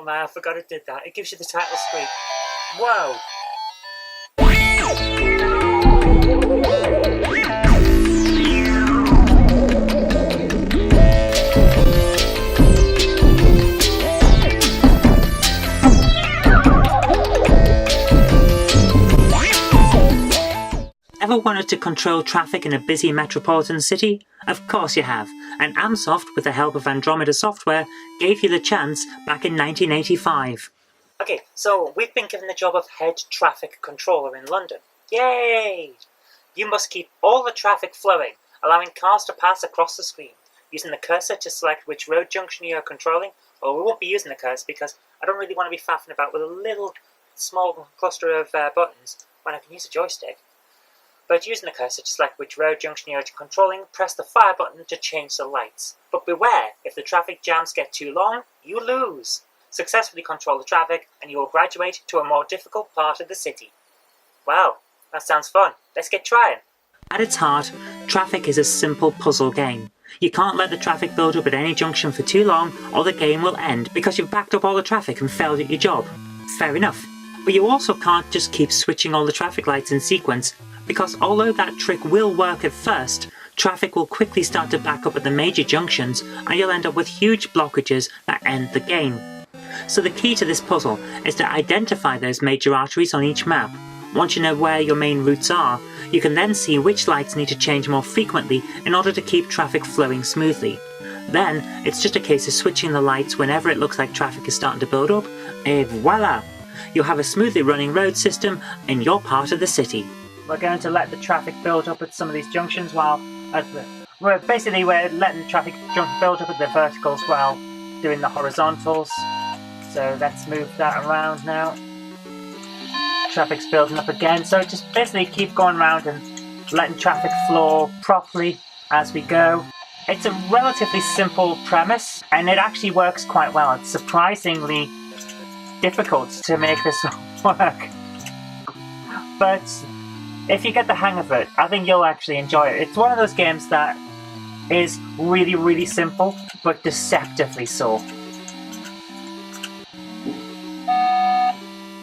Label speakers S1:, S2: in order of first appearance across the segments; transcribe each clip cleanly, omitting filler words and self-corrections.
S1: Oh man, I forgot it did that. It gives you the title screen. Whoa! Ever wanted to control traffic in a busy metropolitan city? Of course you have, and Amsoft, with the help of Andromeda Software, gave you the chance back in 1985. Okay, so we've been given the job of head traffic controller in London. Yay! You must keep all the traffic flowing, allowing cars to pass across the screen, using the cursor to select which road junction you are controlling, or we won't be using the cursor because I don't really want to be faffing about with a little small cluster of buttons when I can use a joystick. But using the cursor to select which road junction you are controlling, press the fire button to change the lights. But beware, if the traffic jams get too long, you lose. Successfully control the traffic and you will graduate to a more difficult part of the city. Wow, that sounds fun. Let's get trying. At its heart, traffic is a simple puzzle game. You can't let the traffic build up at any junction for too long or the game will end because you've backed up all the traffic and failed at your job. Fair enough. But you also can't just keep switching all the traffic lights in sequence, because although that trick will work at first, traffic will quickly start to back up at the major junctions and you'll end up with huge blockages that end the game. So the key to this puzzle is to identify those major arteries on each map. Once you know where your main routes are, you can then see which lights need to change more frequently in order to keep traffic flowing smoothly. Then, it's just a case of switching the lights whenever it looks like traffic is starting to build up, et voila! You'll have a smoothly running road system in your part of the city. We're going to let the traffic build up at some of these junctions while we're letting traffic build up at the verticals while doing the horizontals. So let's move that around now. Traffic's building up again, so just basically keep going around and letting traffic flow properly as we go. It's a relatively simple premise and it actually works quite well. It's surprisingly difficult to make this work. But if you get the hang of it, I think you'll actually enjoy it. It's one of those games that is really, really simple, but deceptively so.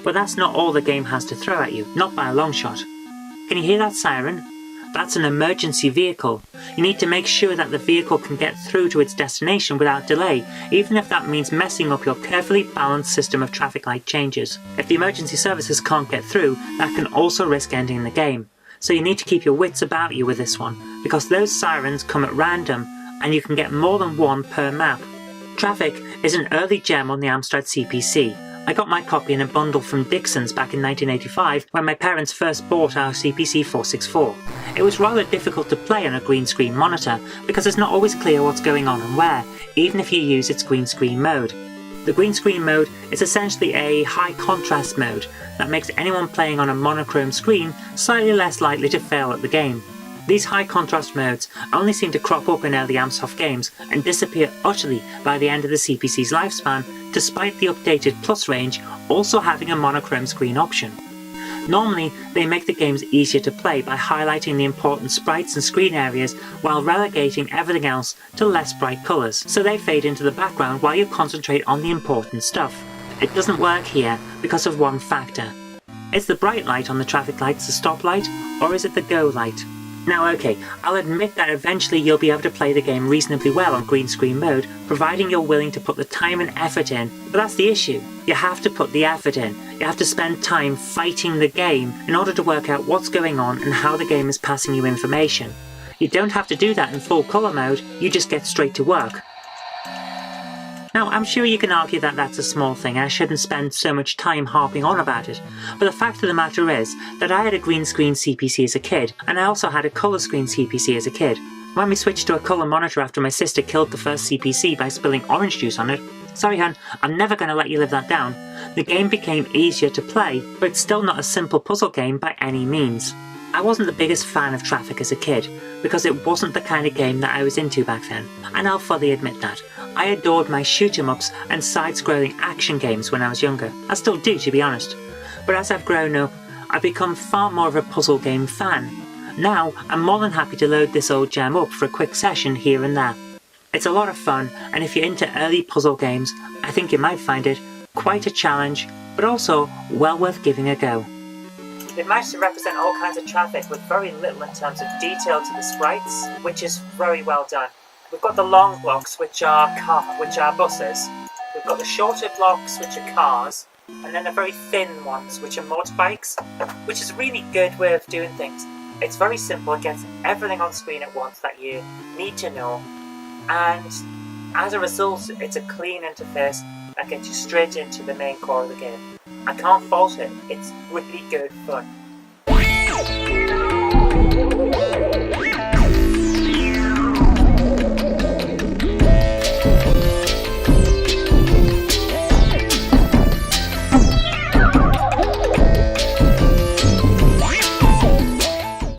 S1: But that's not all the game has to throw at you, not by a long shot. Can you hear that siren? That's an emergency vehicle. You need to make sure that the vehicle can get through to its destination without delay, even if that means messing up your carefully balanced system of traffic light changes. If the emergency services can't get through, that can also risk ending the game. So you need to keep your wits about you with this one, because those sirens come at random, and you can get more than one per map. Traffic is an early gem on the Amstrad CPC. I got my copy in a bundle from Dixon's back in 1985 when my parents first bought our CPC 464. It was rather difficult to play on a green screen monitor because it's not always clear what's going on and where, even if you use its green screen mode. The green screen mode is essentially a high contrast mode that makes anyone playing on a monochrome screen slightly less likely to fail at the game. These high contrast modes only seem to crop up in early Amsoft games and disappear utterly by the end of the CPC's lifespan, despite the updated Plus range also having a monochrome screen option. Normally, they make the games easier to play by highlighting the important sprites and screen areas while relegating everything else to less bright colours, so they fade into the background while you concentrate on the important stuff. It doesn't work here because of one factor. Is the bright light on the traffic lights the stop light, or is it the go light? Now okay, I'll admit that eventually you'll be able to play the game reasonably well on green screen mode, providing you're willing to put the time and effort in, but that's the issue. You have to put the effort in. You have to spend time fighting the game in order to work out what's going on and how the game is passing you information. You don't have to do that in full colour mode, you just get straight to work. Now, I'm sure you can argue that that's a small thing and I shouldn't spend so much time harping on about it, but the fact of the matter is that I had a green screen CPC as a kid, and I also had a colour screen CPC as a kid. When we switched to a colour monitor after my sister killed the first CPC by spilling orange juice on it, sorry hun, I'm never going to let you live that down, the game became easier to play, but it's still not a simple puzzle game by any means. I wasn't the biggest fan of Traffic as a kid, because it wasn't the kind of game that I was into back then, and I'll fully admit that. I adored my shoot-em-ups and side-scrolling action games when I was younger. I still do, to be honest. But as I've grown up, I've become far more of a puzzle game fan. Now, I'm more than happy to load this old gem up for a quick session here and there. It's a lot of fun, and if you're into early puzzle games, I think you might find it quite a challenge, but also well worth giving a go. They've managed to represent all kinds of traffic with very little in terms of detail to the sprites, which is very well done. We've got the long blocks, which are buses. We've got the shorter blocks, which are cars, and then the very thin ones, which are motorbikes, which is a really good way of doing things. It's very simple, it gets everything on screen at once that you need to know, and as a result, it's a clean interface that gets you straight into the main core of the game. I can't fault it, it's really good fun.